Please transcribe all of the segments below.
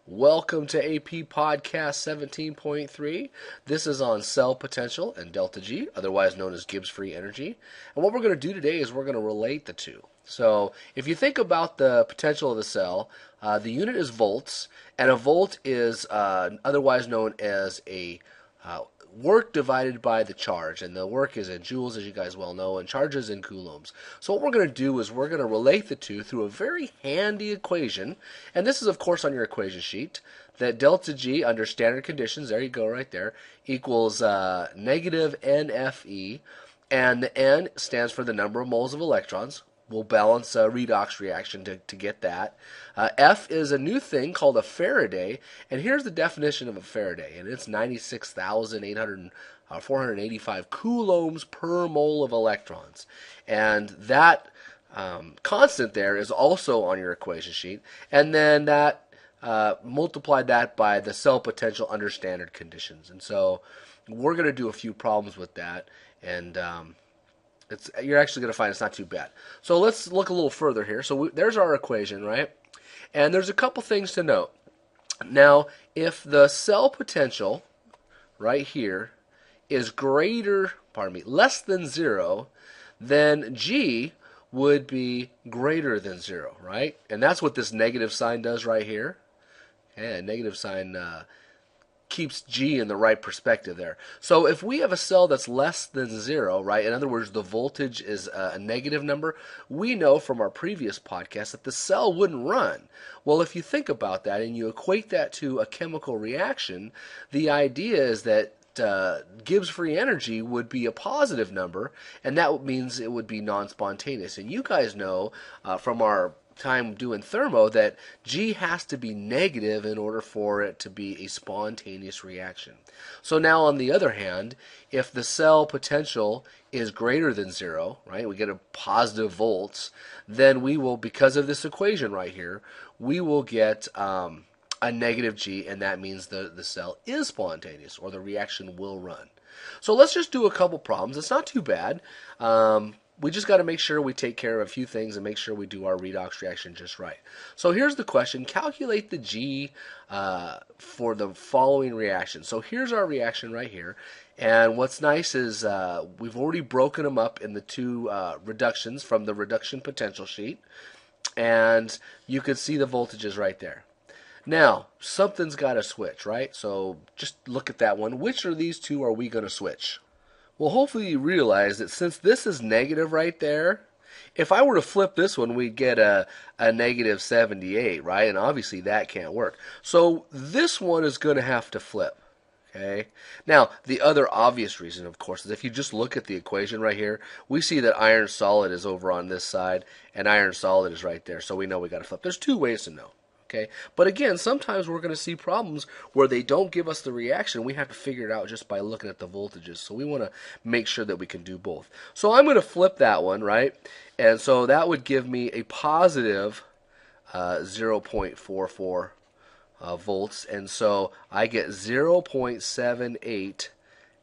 Welcome to AP Podcast 17.3. This is on cell potential and delta G, otherwise known as Gibbs free energy. And what we're going to do today is we're going to relate the two. So if you think about the potential of the cell, the unit is volts, and a volt is otherwise known as a work divided by the charge, and the work is in joules, as you guys well know, and charge is in coulombs. So what we're going to do is we're going to relate the two through a very handy equation, and this is of course on your equation sheet, that delta G under standard conditions, there you go right there, equals negative NFE, and the N stands for the number of moles of electrons. We'll balance a redox reaction to get that. F is a new thing called a Faraday, and here's the definition of a Faraday, and it's 485 coulombs per mole of electrons. And that constant there is also on your equation sheet, and then that multiply that by the cell potential under standard conditions. And so we're going to do a few problems with that, and you're actually going to find it's not too bad. So let's look a little further here. So there's our equation, right? And there's a couple things to note. Now, if the cell potential right here is less than 0, then G would be greater than 0, right? And that's what this negative sign does right here. Okay, a negative sign keeps G in the right perspective there. So if we have a cell that's less than 0, right, in other words, the voltage is a negative number, we know from our previous podcast that the cell wouldn't run. Well, if you think about that and you equate that to a chemical reaction, the idea is that Gibbs free energy would be a positive number, and that means it would be non-spontaneous. And you guys know from our time doing thermo that G has to be negative in order for it to be a spontaneous reaction. So now on the other hand, if the cell potential is greater than 0, right, we get a positive volts, then we will, because of this equation right here, we will get a negative G, and that means the cell is spontaneous, or the reaction will run. So let's just do a couple problems. It's not too bad. We just got to make sure we take care of a few things and make sure we do our redox reaction just right. So here's the question. Calculate the G for the following reaction. So here's our reaction right here. And what's nice is we've already broken them up in the two reductions from the reduction potential sheet. And you can see the voltages right there. Now, something's got to switch, right? So just look at that one. Which of these two are we going to switch? Well, hopefully you realize that since this is negative right there, if I were to flip this one, we'd get a negative 78, right? And obviously that can't work. So this one is going to have to flip. Okay. Now, the other obvious reason, of course, is if you just look at the equation right here, we see that iron solid is over on this side, and iron solid is right there. So we know we got to flip. There's two ways to know. Okay. But again, sometimes we're going to see problems where they don't give us the reaction. We have to figure it out just by looking at the voltages. So we want to make sure that we can do both. So I'm going to flip that one, right? And so that would give me a positive 0.44 volts. And so I get 0.78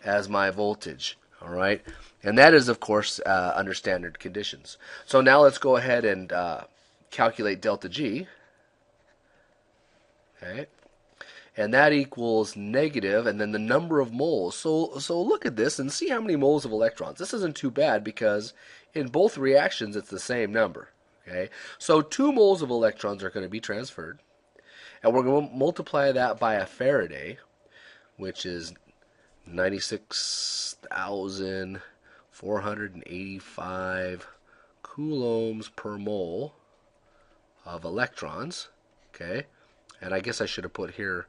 as my voltage. All right. And that is, of course, under standard conditions. So now let's go ahead and calculate delta G. Okay, and that equals negative, and then the number of moles. So look at this and see how many moles of electrons. This isn't too bad because in both reactions it's the same number. Okay, so 2 moles of electrons are going to be transferred, and we're going to multiply that by a Faraday, which is 96,485 coulombs per mole of electrons. Okay. And I guess I should have put here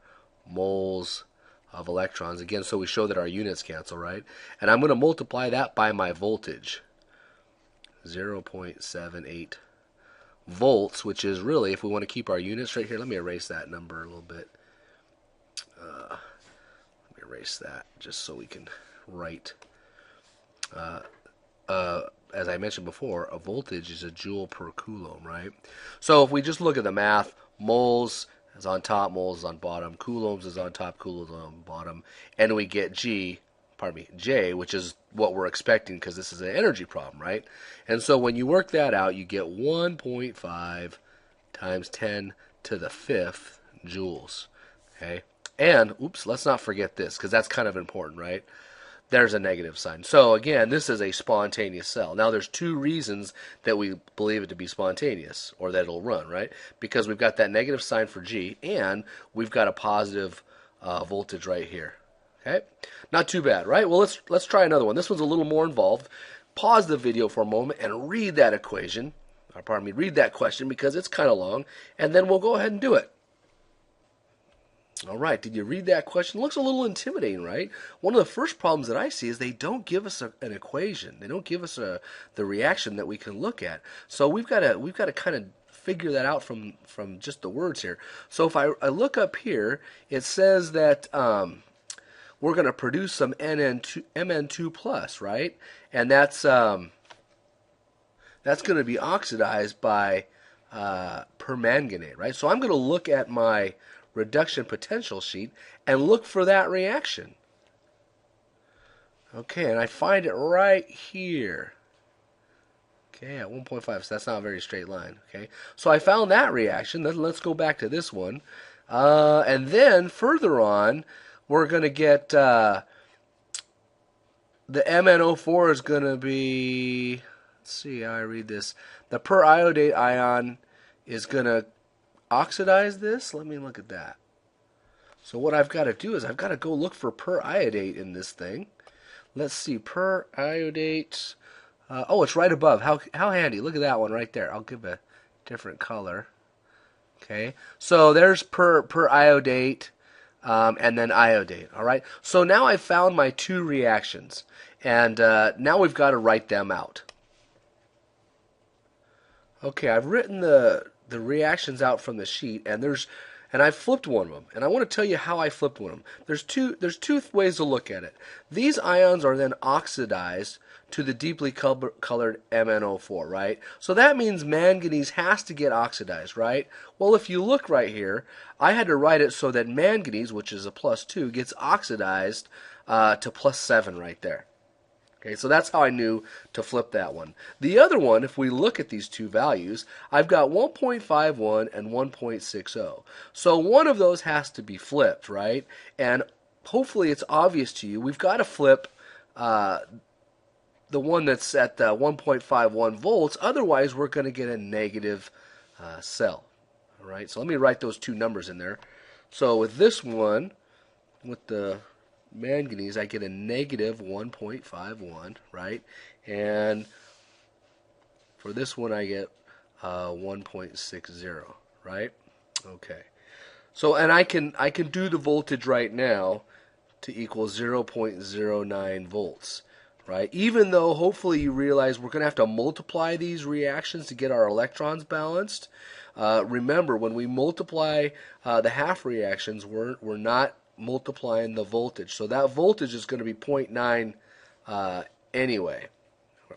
moles of electrons, again, so we show that our units cancel, right? And I'm going to multiply that by my voltage, 0.78 volts, which is really, if we want to keep our units right here, let me erase that number a little bit. Let me erase that just so we can write. As I mentioned before, a voltage is a joule per coulomb, right? So if we just look at the math, moles is on top, moles is on bottom, coulombs is on top, coulombs on bottom, and we get J, which is what we're expecting because this is an energy problem, right? And so when you work that out, you get 1.5 times 10 to the 5th joules. Okay, and oops, let's not forget this because that's kind of important, right? There's a negative sign. So again, this is a spontaneous cell. Now there's two reasons that we believe it to be spontaneous, or that it'll run, right? Because we've got that negative sign for G, and we've got a positive voltage right here. Okay, not too bad, right? Well, let's try another one. This one's a little more involved. Pause the video for a moment and read that equation. Or pardon me, read that question because it's kind of long, and then we'll go ahead and do it. All right, did you read that question? It looks a little intimidating, right? One of the first problems that I see is they don't give us an equation. They don't give us the reaction that we can look at. So we've got to kind of figure that out from just the words here. So if I look up here, it says that we're going to produce some Mn2 plus, right? And that's going to be oxidized by permanganate, right? So I'm going to look at my reduction potential sheet and look for that reaction. Okay, and I find it right here. Okay, at 1.5, so that's not a very straight line. Okay, so I found that reaction. Let's go back to this one. And then further on, we're going to get the MnO4 is going to be, let's see how I read this. The periodate ion is going to oxidize this. Let me look at that. So what I've got to do is I've got to go look for periodate in this thing. Let's see, periodate. Oh, it's right above. How handy. Look at that one right there. I'll give a different color. Okay, so there's periodate and then iodate. All right, so now I've found my two reactions, and now we've got to write them out. Okay, I've written the reactions out from the sheet, and I've flipped one of them, and I want to tell you how I flipped one of them. There's two ways to look at it. These ions are then oxidized to the deeply colored MnO4, right? So that means manganese has to get oxidized, right? Well, if you look right here, I had to write it so that manganese, which is a +2, gets oxidized to +7 right there. Okay, so that's how I knew to flip that one. The other one, if we look at these two values, I've got 1.51 and 1.60. So one of those has to be flipped, right? And hopefully it's obvious to you. We've got to flip the one that's at 1.51 volts. Otherwise, we're going to get a negative cell. All right, so let me write those two numbers in there. So with this one, with the manganese, I get a negative 1.51, right? And for this one, I get 1.60, right? Okay. So, and I can do the voltage right now to equal 0.09 volts, right? Even though hopefully you realize we're going to have to multiply these reactions to get our electrons balanced. Remember, when we multiply the half reactions, we're not multiplying the voltage. So that voltage is going to be 0.9 anyway,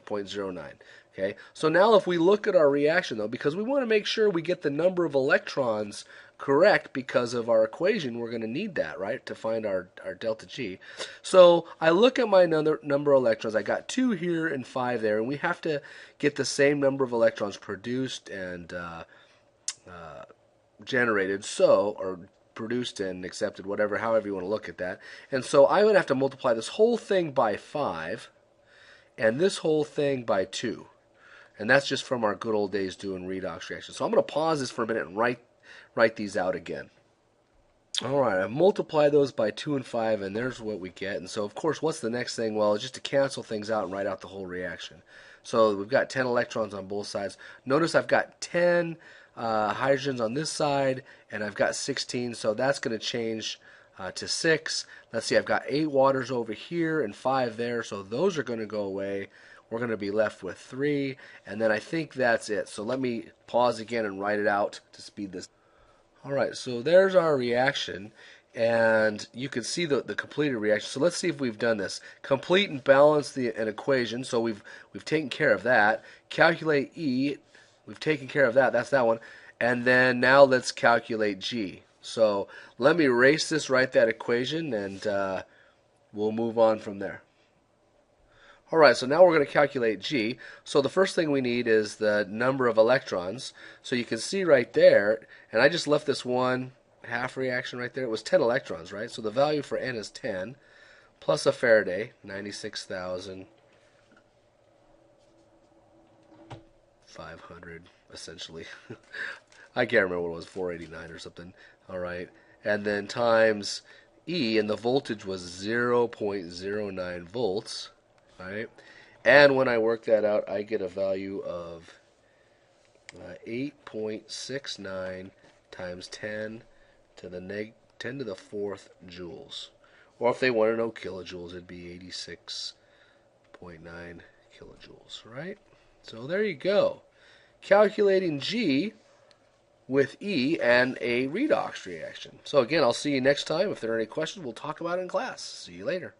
0.09. Okay, so now if we look at our reaction, though, because we want to make sure we get the number of electrons correct because of our equation, we're going to need that, right, to find our delta G. So I look at my number of electrons. I got 2 here and 5 there, and we have to get the same number of electrons produced and generated, or produced and accepted, whatever, however you want to look at that. And so I would have to multiply this whole thing by 5 and this whole thing by 2. And that's just from our good old days doing redox reactions. So I'm going to pause this for a minute and write these out again. All right, I multiply those by 2 and 5, and there's what we get. And so, of course, what's the next thing? Well, it's just to cancel things out and write out the whole reaction. So we've got 10 electrons on both sides. Notice I've got 10 hydrogens on this side, and I've got 16, so that's going to change to 6. Let's see, I've got 8 waters over here and 5 there, so those are going to go away. We're going to be left with 3, and then I think that's it. So let me pause again and write it out to speed this. All right, so there's our reaction, and you can see the completed reaction. So let's see if we've done this. Complete and balance an equation, so we've taken care of that. Calculate E, we've taken care of that. That's that one. And then now let's calculate G. So let me erase this, write that equation, and we'll move on from there. All right, so now we're going to calculate G. So the first thing we need is the number of electrons. So you can see right there, and I just left this one half reaction right there. It was 10 electrons, right? So the value for N is 10, plus a Faraday, 96,500, essentially. I can't remember what it was, 489 or something. All right. And then times E, and the voltage was 0.09 volts. All right. And when I work that out, I get a value of 8.69 times 10 to the 10 to the 4th joules. Or if they want to know kilojoules, it'd be 86.9 kilojoules, right? So there you go. Calculating G with E and a redox reaction. So again, I'll see you next time. If there are any questions, we'll talk about it in class. See you later.